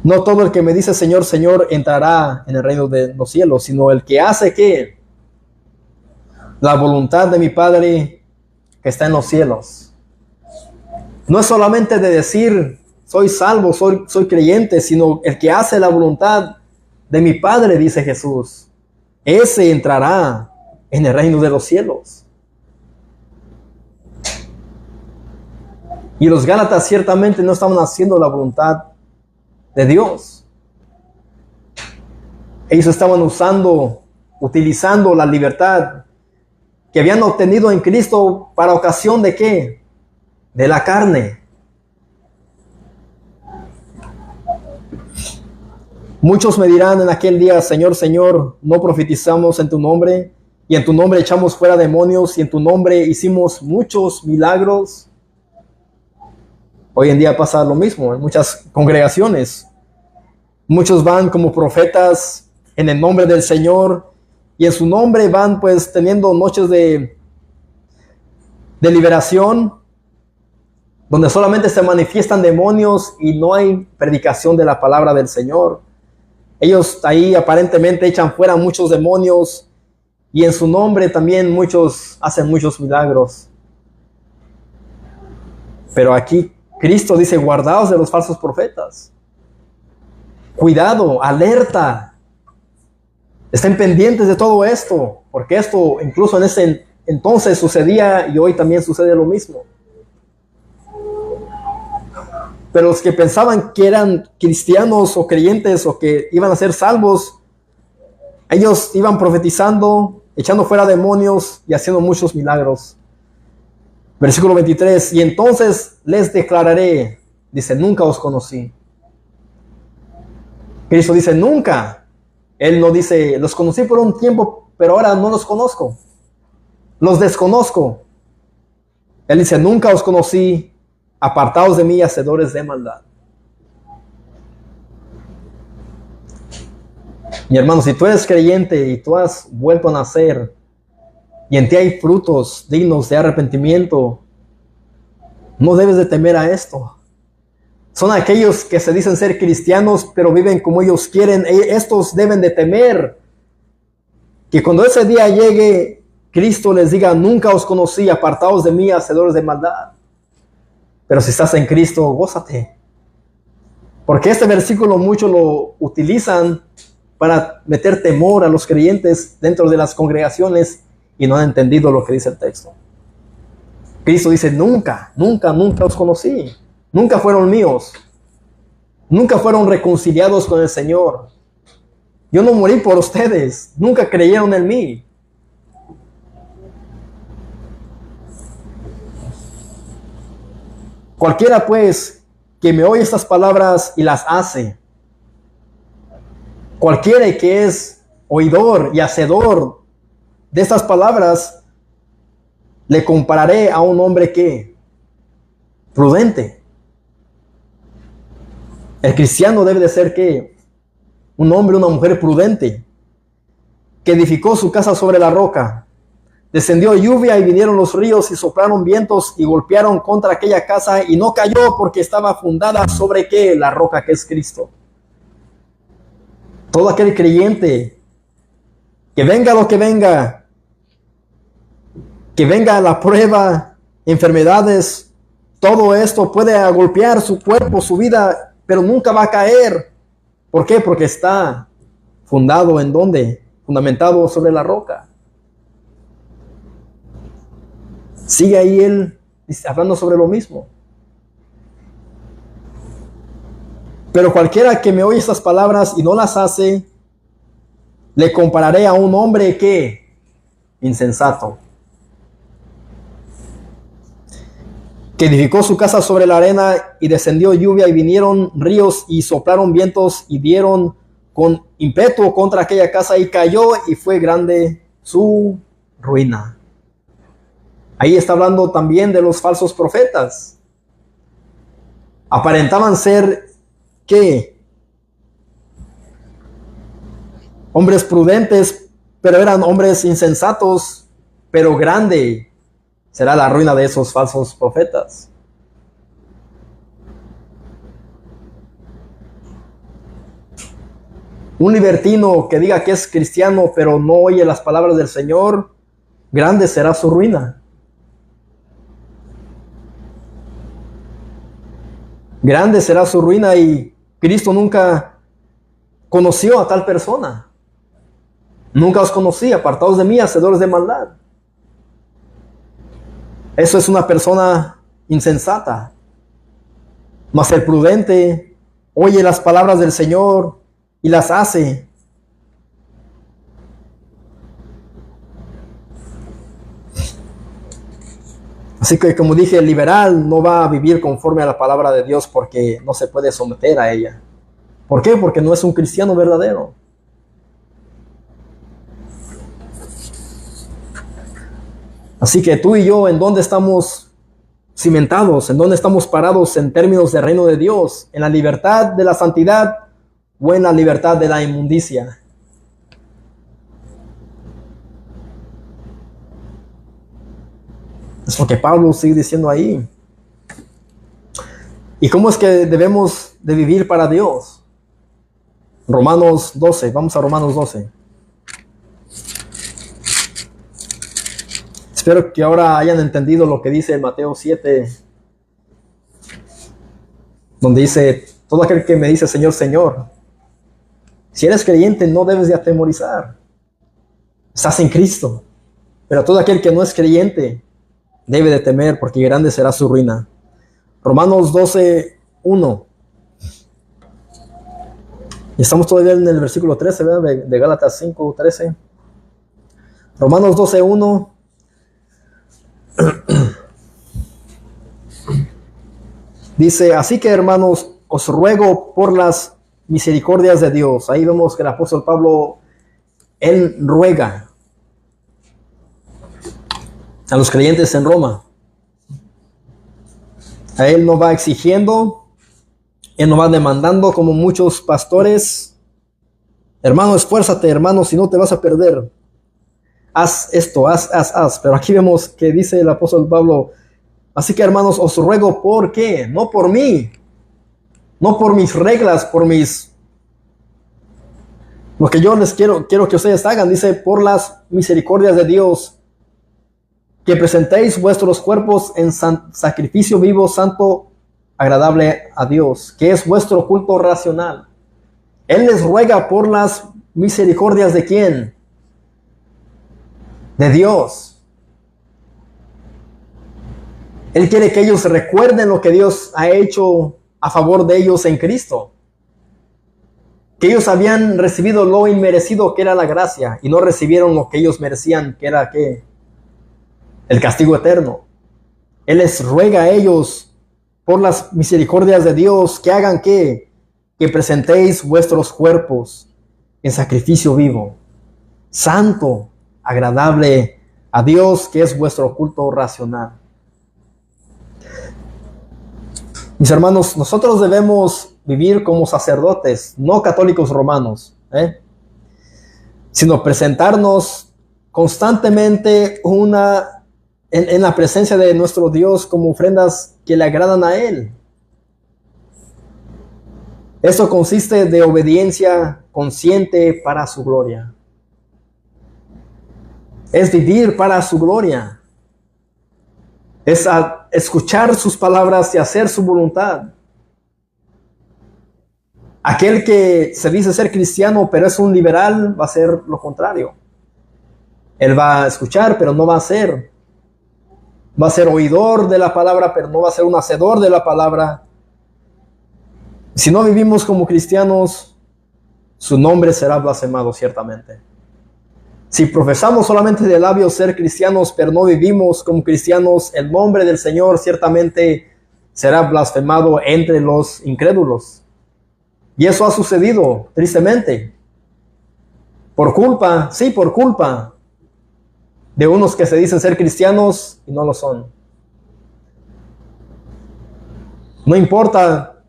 No todo el que me dice Señor, Señor entrará en el reino de los cielos, sino el que hace ¿qué? La voluntad de mi Padre que está en los cielos. No es solamente de decir soy salvo, soy creyente, sino el que hace la voluntad de mi Padre, dice Jesús. Ese entrará en el reino de los cielos. Y los Gálatas ciertamente no estaban haciendo la voluntad de Dios. Ellos estaban utilizando la libertad que habían obtenido en Cristo para ocasión de ¿qué? De la carne. Muchos me dirán en aquel día, Señor, Señor, no profetizamos en tu nombre, y en tu nombre echamos fuera demonios, y en tu nombre hicimos muchos milagros. Hoy en día pasa lo mismo en muchas congregaciones. Muchos van como profetas en el nombre del Señor y en su nombre van pues teniendo noches de liberación donde solamente se manifiestan demonios y no hay predicación de la palabra del Señor. Ellos ahí aparentemente echan fuera muchos demonios y en su nombre también muchos hacen muchos milagros. Pero aquí Cristo dice, guardaos de los falsos profetas. Cuidado, alerta. Estén pendientes de todo esto, porque esto incluso en ese entonces sucedía y hoy también sucede lo mismo. Pero los que pensaban que eran cristianos o creyentes o que iban a ser salvos, ellos iban profetizando, echando fuera demonios y haciendo muchos milagros. Versículo 23, y entonces les declararé, dice, nunca os conocí. Cristo dice, nunca. Él no dice, los conocí por un tiempo, pero ahora no los conozco. Los desconozco. Él dice, nunca os conocí, apartaos de mí, hacedores de maldad. Mi hermano, si tú eres creyente y tú has vuelto a nacer, y en ti hay frutos dignos de arrepentimiento, no debes de temer a esto. Son aquellos que se dicen ser cristianos, pero viven como ellos quieren. Estos deben de temer que cuando ese día llegue, Cristo les diga, nunca os conocí, apartaos de mí, hacedores de maldad. Pero si estás en Cristo, gózate. Porque este versículo muchos lo utilizan para meter temor a los creyentes dentro de las congregaciones y no han entendido lo que dice el texto. Cristo dice, nunca, nunca, nunca os conocí. Nunca fueron míos. Nunca fueron reconciliados con el Señor. Yo no morí por ustedes. Nunca creyeron en mí. Cualquiera pues que me oye estas palabras y las hace, Cualquiera que es oidor y hacedor de estas palabras, le compararé a un hombre que prudente. El cristiano debe de ser que un hombre, una mujer prudente, que edificó su casa sobre la roca. Descendió lluvia y vinieron los ríos y soplaron vientos y golpearon contra aquella casa y no cayó porque estaba fundada sobre ¿qué? La roca que es Cristo. Todo aquel creyente, que venga lo que venga la prueba, enfermedades, todo esto puede golpear su cuerpo, su vida, pero nunca va a caer. ¿Por qué? Porque está fundado ¿en dónde? Fundamentado sobre la roca. Sigue ahí él hablando sobre lo mismo. Pero cualquiera que me oye estas palabras y no las hace, le compararé a un hombre que insensato, que edificó su casa sobre la arena y descendió lluvia y vinieron ríos y soplaron vientos y dieron con ímpetu contra aquella casa y cayó y fue grande su ruina. Ahí está hablando también de los falsos profetas. Aparentaban ser ¿qué? Hombres prudentes, pero eran hombres insensatos, pero grande será la ruina de esos falsos profetas. Un libertino que diga que es cristiano, pero no oye las palabras del Señor, grande será su ruina. Grande será su ruina y Cristo nunca conoció a tal persona. Nunca os conocí, apartados de mí, hacedores de maldad. Eso es una persona insensata. Mas el prudente oye las palabras del Señor y las hace. Así que, como dije, el liberal no va a vivir conforme a la palabra de Dios porque no se puede someter a ella. ¿Por qué? Porque no es un cristiano verdadero. Así que tú y yo, ¿en dónde estamos cimentados? ¿En dónde estamos parados en términos del reino de Dios? ¿En la libertad de la santidad o en la libertad de la inmundicia? Es lo que Pablo sigue diciendo ahí. ¿Y cómo es que debemos de vivir para Dios? Romanos 12, vamos a Romanos 12. Espero que ahora hayan entendido lo que dice Mateo 7, donde dice, todo aquel que me dice Señor, Señor, si eres creyente no debes de atemorizar. Estás en Cristo. Pero todo aquel que no es creyente debe de temer porque grande será su ruina. Romanos 12, 1. Y estamos todavía en el versículo 13, ¿verdad? De Gálatas 5, 13. Romanos 12, 1. Dice, así que hermanos, os ruego por las misericordias de Dios. Ahí vemos que el apóstol Pablo, él ruega a los creyentes en Roma. A él no va exigiendo, él no va demandando como muchos pastores. Hermano, esfuérzate, hermano, si no te vas a perder. Haz esto, haz. Pero aquí vemos que dice el apóstol Pablo, así que hermanos, os ruego por qué, no por mí, no por mis reglas, por lo que yo les quiero que ustedes hagan. Dice, por las misericordias de Dios, que presentéis vuestros cuerpos en sacrificio vivo, santo, agradable a Dios, que es vuestro culto racional. Él les ruega por las misericordias ¿de quién? De Dios. Él quiere que ellos recuerden lo que Dios ha hecho a favor de ellos en Cristo. Que ellos habían recibido lo inmerecido que era la gracia y no recibieron lo que ellos merecían, que era ¿qué? El castigo eterno. Él les ruega a ellos por las misericordias de Dios que hagan ¿qué? Que presentéis vuestros cuerpos en sacrificio vivo, santo, agradable a Dios, que es vuestro culto racional. Mis hermanos, nosotros debemos vivir como sacerdotes, no católicos romanos, sino presentarnos constantemente en la presencia de nuestro Dios como ofrendas que le agradan a Él. Esto consiste de obediencia consciente para su gloria. Es vivir para su gloria. Es escuchar sus palabras y hacer su voluntad. Aquel que se dice ser cristiano, pero es un liberal, va a hacer lo contrario. Él va a escuchar, pero no va a hacer. Va a ser oidor de la palabra, pero no va a ser un hacedor de la palabra. Si no vivimos como cristianos, su nombre será blasfemado ciertamente. Si profesamos solamente de labios ser cristianos, pero no vivimos como cristianos, el nombre del Señor ciertamente será blasfemado entre los incrédulos. Y eso ha sucedido, tristemente. Por culpa de unos que se dicen ser cristianos y no lo son. No importa,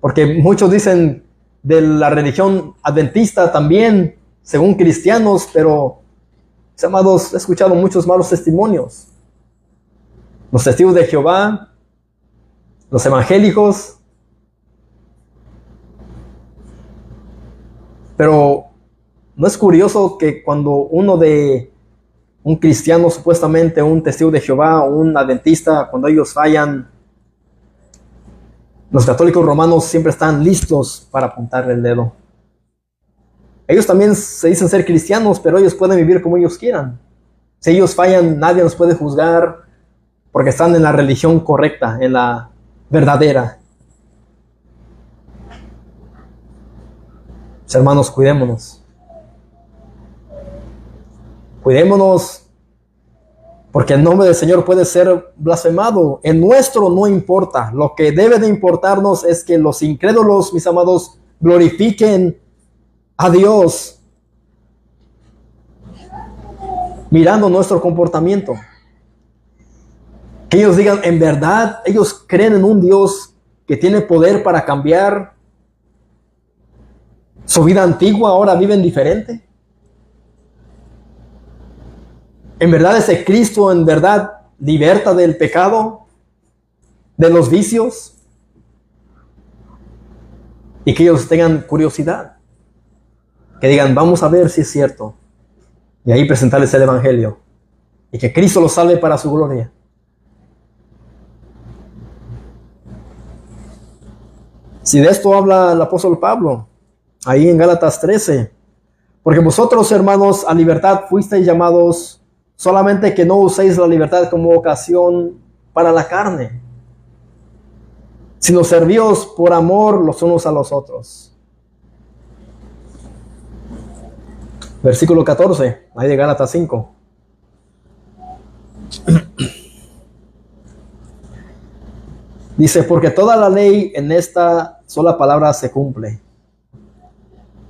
porque muchos dicen de la religión adventista también, según cristianos, pero, mis amados, he escuchado muchos malos testimonios. Los testigos de Jehová, los evangélicos. Pero ¿no es curioso que cuando un cristiano, supuestamente un testigo de Jehová, un adventista, cuando ellos fallan, los católicos romanos siempre están listos para apuntarle el dedo? Ellos también se dicen ser cristianos, pero ellos pueden vivir como ellos quieran. Si ellos fallan, nadie los puede juzgar porque están en la religión correcta, en la verdadera. Mis hermanos, cuidémonos. Cuidémonos, porque el nombre del Señor puede ser blasfemado. El nuestro no importa. Lo que debe de importarnos es que los incrédulos, mis amados, glorifiquen a Dios mirando nuestro comportamiento. Que ellos digan, en verdad, ellos creen en un Dios que tiene poder para cambiar su vida antigua, ahora viven diferente. En verdad ese Cristo, en verdad, liberta del pecado, de los vicios, y que ellos tengan curiosidad. Que digan, vamos a ver si es cierto. Y ahí presentarles el Evangelio. Y que Cristo los salve para su gloria. Si de esto habla el apóstol Pablo, ahí en Gálatas 13. Porque vosotros, hermanos, a libertad fuisteis llamados, solamente que no uséis la libertad como ocasión para la carne, sino servíos por amor los unos a los otros. Versículo 14, ahí de Gálatas 5. Dice, porque toda la ley en esta sola palabra se cumple.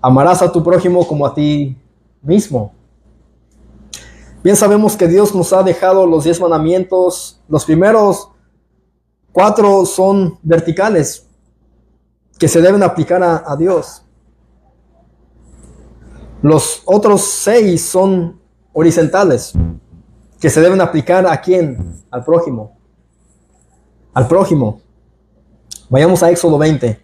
Amarás a tu prójimo como a ti mismo. Bien sabemos que Dios nos ha dejado los 10 mandamientos. Los primeros 4 son verticales, que se deben aplicar a Dios. Los otros 6 son horizontales, que se deben aplicar ¿a quién? Al prójimo. Al prójimo. Vayamos a Éxodo 20.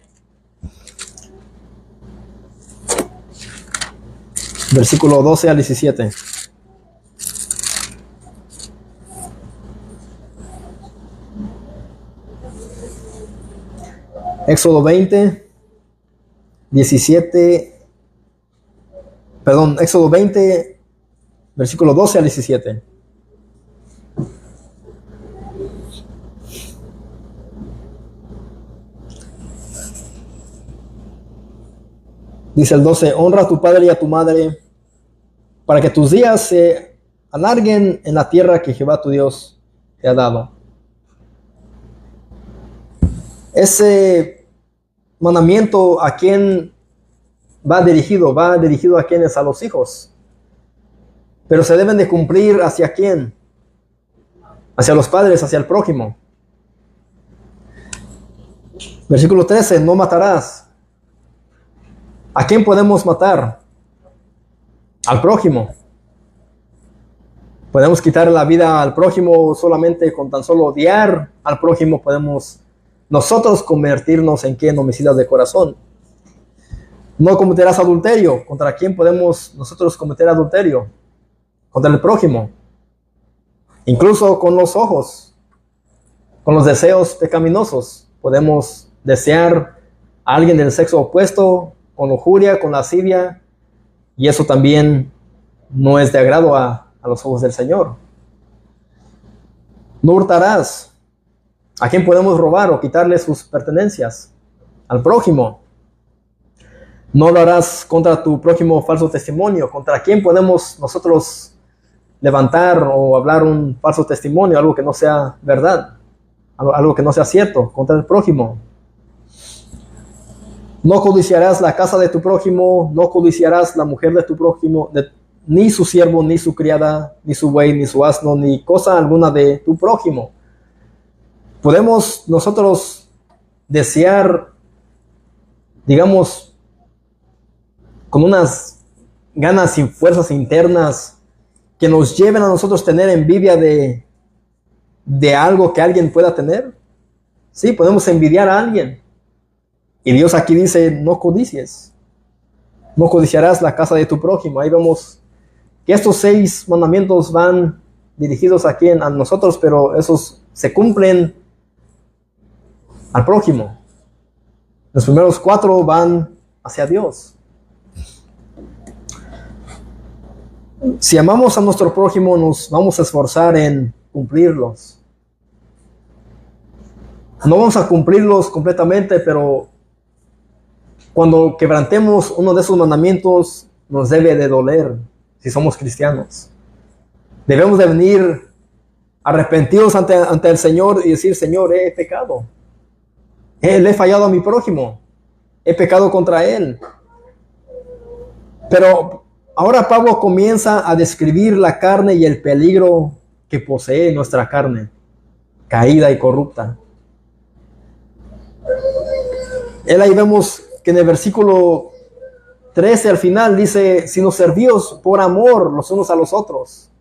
Versículo 12 al 17. Éxodo 20, 17. Perdón, Éxodo 20, versículo 12 al 17. Dice el 12, honra a tu padre y a tu madre, para que tus días se alarguen en la tierra que Jehová tu Dios te ha dado. Ese mandamiento, ¿a quién va dirigido a quienes, a los hijos. Pero se deben de cumplir hacia quién, hacia los padres, hacia el prójimo. Versículo 13, no matarás. ¿A quién podemos matar? Al prójimo. Podemos quitar la vida al prójimo solamente con tan solo odiar al prójimo. Podemos nosotros convertirnos en quién, homicidas de corazón. No cometerás adulterio. ¿Contra quién podemos nosotros cometer adulterio? Contra el prójimo. Incluso con los ojos, con los deseos pecaminosos. Podemos desear a alguien del sexo opuesto con lujuria, con lascivia, y eso también no es de agrado a los ojos del Señor. No hurtarás. ¿A quién podemos robar o quitarle sus pertenencias? Al prójimo. No lo harás contra tu prójimo falso testimonio. ¿Contra quién podemos nosotros levantar o hablar un falso testimonio? Algo que no sea verdad, algo que no sea cierto. Contra el prójimo. No codiciarás la casa de tu prójimo. No codiciarás la mujer de tu prójimo, ni su siervo, ni su criada, ni su buey, ni su asno, ni cosa alguna de tu prójimo. Podemos nosotros desear, digamos, con unas ganas y fuerzas internas que nos lleven a nosotros tener envidia de algo que alguien pueda tener. Sí, podemos envidiar a alguien. Y Dios aquí dice, no codicies. No codiciarás la casa de tu prójimo. Ahí vemos que estos 6 mandamientos van dirigidos aquí a nosotros, pero esos se cumplen al prójimo. Los primeros 4 van hacia Dios. Si amamos a nuestro prójimo, nos vamos a esforzar en cumplirlos. No vamos a cumplirlos completamente, pero cuando quebrantemos uno de esos mandamientos, nos debe de doler. Si somos cristianos, debemos de venir arrepentidos ante el Señor y decir, Señor, he pecado. Le he fallado a mi prójimo. He pecado contra él. Pero ahora Pablo comienza a describir la carne y el peligro que posee nuestra carne, caída y corrupta. Ahí vemos que en el versículo 13 al final dice, sino servíos por amor los unos a los otros.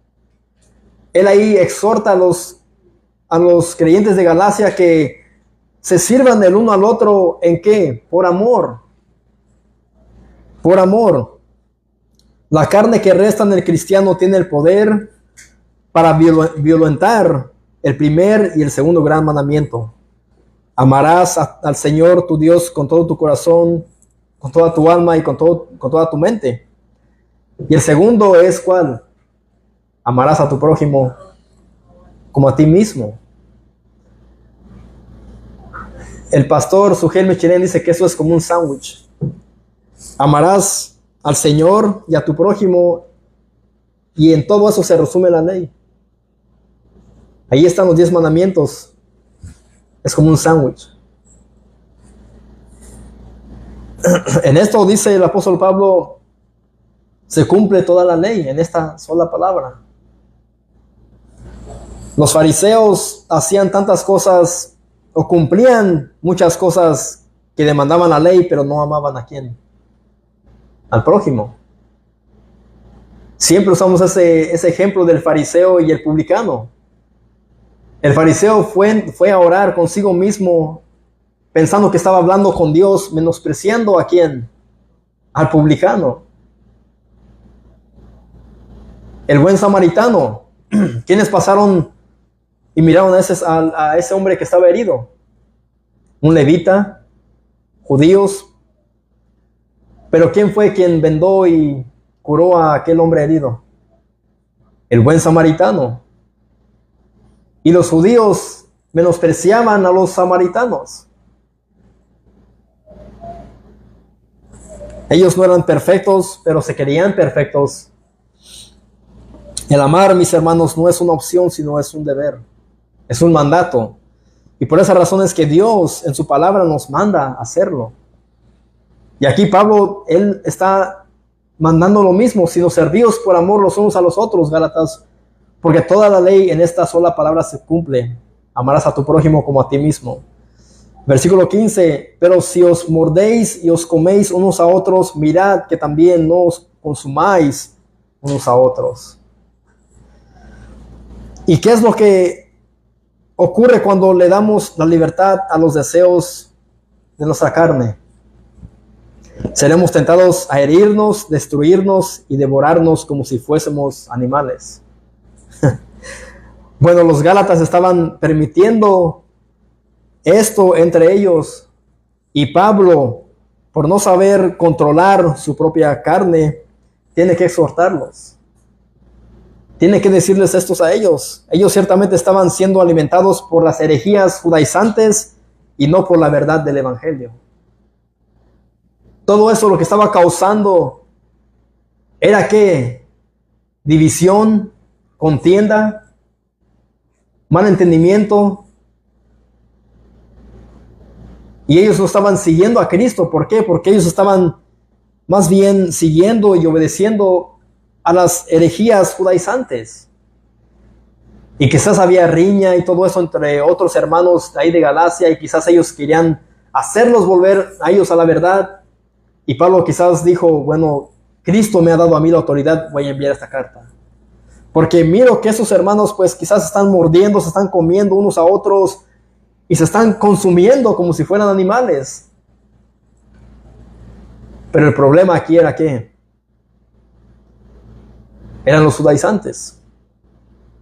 Él ahí exhorta a los creyentes de Galacia que se sirvan del uno al otro, ¿en qué? Por amor. Por amor. La carne que resta en el cristiano tiene el poder para violentar el primer y el segundo gran mandamiento. Amarás al Señor tu Dios con todo tu corazón, con toda tu alma y con toda tu mente. Y el segundo es ¿cuál? Amarás a tu prójimo como a ti mismo. El pastor Sugel Michelén dice que eso es como un sándwich. Amarás al Señor y a tu prójimo, y en todo eso se resume la ley. Ahí están los 10 mandamientos. Es como un sándwich. En esto dice el apóstol Pablo, se cumple toda la ley en esta sola palabra. Los fariseos hacían tantas cosas o cumplían muchas cosas que demandaban la ley, pero no amaban a quién, al prójimo. Siempre usamos ese ejemplo del fariseo y el publicano. El fariseo fue a orar consigo mismo, pensando que estaba hablando con Dios, menospreciando a quién, al publicano. El buen samaritano, ¿quiénes pasaron y miraron a ese hombre que estaba herido? Un levita, judíos. Pero ¿quién fue quien vendó y curó a aquel hombre herido? El buen samaritano. Y los judíos menospreciaban a los samaritanos. Ellos no eran perfectos, pero se creían perfectos. El amar, mis hermanos, no es una opción, sino es un deber. Es un mandato. Y por esa razón es que Dios en su palabra nos manda a hacerlo. Y aquí Pablo, él está mandando lo mismo, sino servíos por amor los unos a los otros, Gálatas, porque toda la ley en esta sola palabra se cumple: amarás a tu prójimo como a ti mismo. Versículo 15, pero si os mordéis y os coméis unos a otros, mirad que también no os consumáis unos a otros. ¿Y qué es lo que ocurre cuando le damos la libertad a los deseos de nuestra carne? Seremos tentados a herirnos, destruirnos y devorarnos como si fuésemos animales. Bueno, los Gálatas estaban permitiendo esto entre ellos, y Pablo, por no saber controlar su propia carne, tiene que exhortarlos. Tiene que decirles esto a ellos. Ellos ciertamente estaban siendo alimentados por las herejías judaizantes y no por la verdad del evangelio. Todo eso lo que estaba causando era ¿qué? División, contienda, mal entendimiento. Y ellos no estaban siguiendo a Cristo. ¿Por qué? Porque ellos estaban más bien siguiendo y obedeciendo a las herejías judaizantes. Y quizás había riña y todo eso entre otros hermanos de ahí de Galacia, y quizás ellos querían hacerlos volver a ellos a la verdad. Y Pablo quizás dijo, bueno, Cristo me ha dado a mí la autoridad, voy a enviar esta carta. Porque miro que esos hermanos pues quizás están mordiendo, se están comiendo unos a otros y se están consumiendo como si fueran animales. Pero el problema aquí era ¿qué? Eran los judaizantes.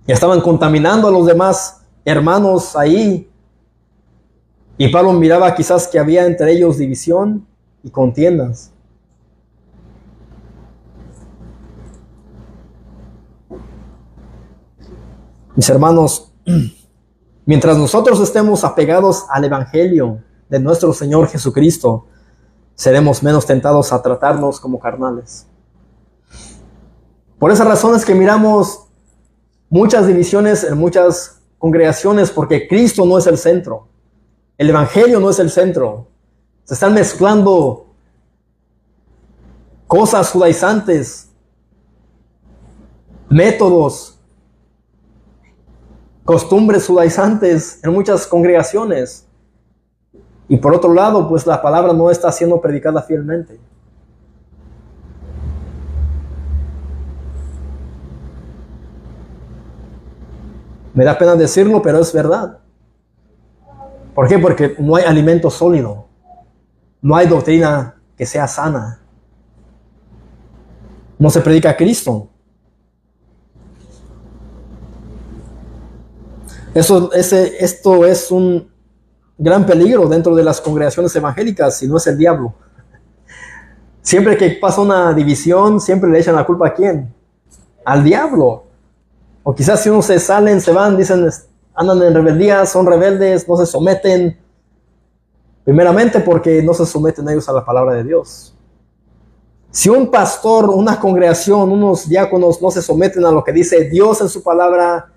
Y estaban contaminando a los demás hermanos ahí. Y Pablo miraba quizás que había entre ellos división y contiendas. Mis hermanos, mientras nosotros estemos apegados al evangelio de nuestro Señor Jesucristo, seremos menos tentados a tratarnos como carnales. Por esas razones que miramos muchas divisiones en muchas congregaciones, porque Cristo no es el centro. El evangelio no es el centro. Se están mezclando cosas judaizantes, métodos, costumbres judaizantes en muchas congregaciones. Y por otro lado, pues la palabra no está siendo predicada fielmente. Me da pena decirlo, pero es verdad. ¿Por qué? Porque no hay alimento sólido. No hay doctrina que sea sana. No se predica a Cristo. Esto es un gran peligro dentro de las congregaciones evangélicas, si no es el diablo. Siempre que pasa una división, siempre le echan la culpa ¿a quién? Al diablo. O quizás si uno se salen, se van, dicen, andan en rebeldía, son rebeldes, no se someten. Primeramente porque no se someten ellos a la palabra de Dios. Si un pastor, una congregación, unos diáconos no se someten a lo que dice Dios en su palabra,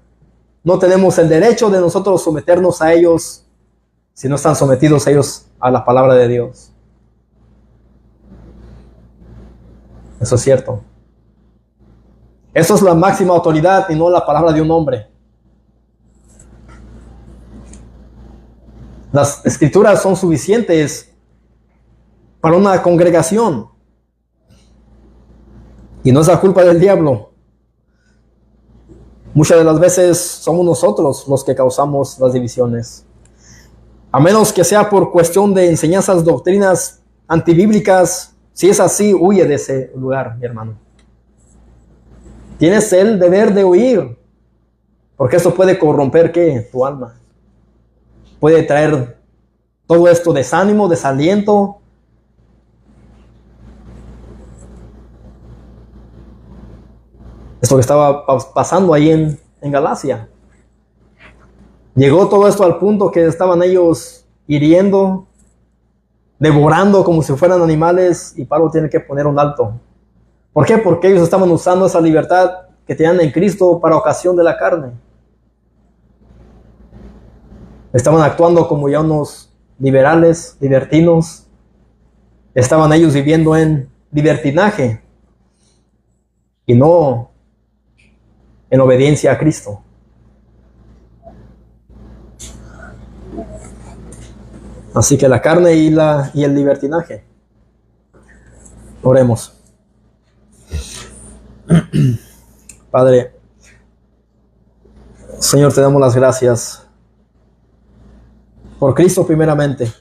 no tenemos el derecho de nosotros someternos a ellos si no están sometidos ellos a la palabra de Dios. Eso es cierto. Eso es la máxima autoridad y no la palabra de un hombre. Las escrituras son suficientes para una congregación. Y no es la culpa del diablo. Muchas de las veces somos nosotros los que causamos las divisiones. A menos que sea por cuestión de enseñanzas, doctrinas antibíblicas, si es así, huye de ese lugar, mi hermano. Tienes el deber de huir, porque esto puede corromper ¿qué? Tu alma. Puede traer todo esto desánimo, desaliento. Esto que estaba pasando ahí en Galacia. Llegó todo esto al punto que estaban ellos hiriendo, devorando como si fueran animales, y Pablo tiene que poner un alto. ¿Por qué? Porque ellos estaban usando esa libertad que tenían en Cristo para ocasión de la carne. Estaban actuando como ya unos liberales, libertinos, estaban ellos viviendo en libertinaje y no en obediencia a Cristo. Así que la carne y el libertinaje. Oremos. Padre, Señor, te damos las gracias por Cristo primeramente.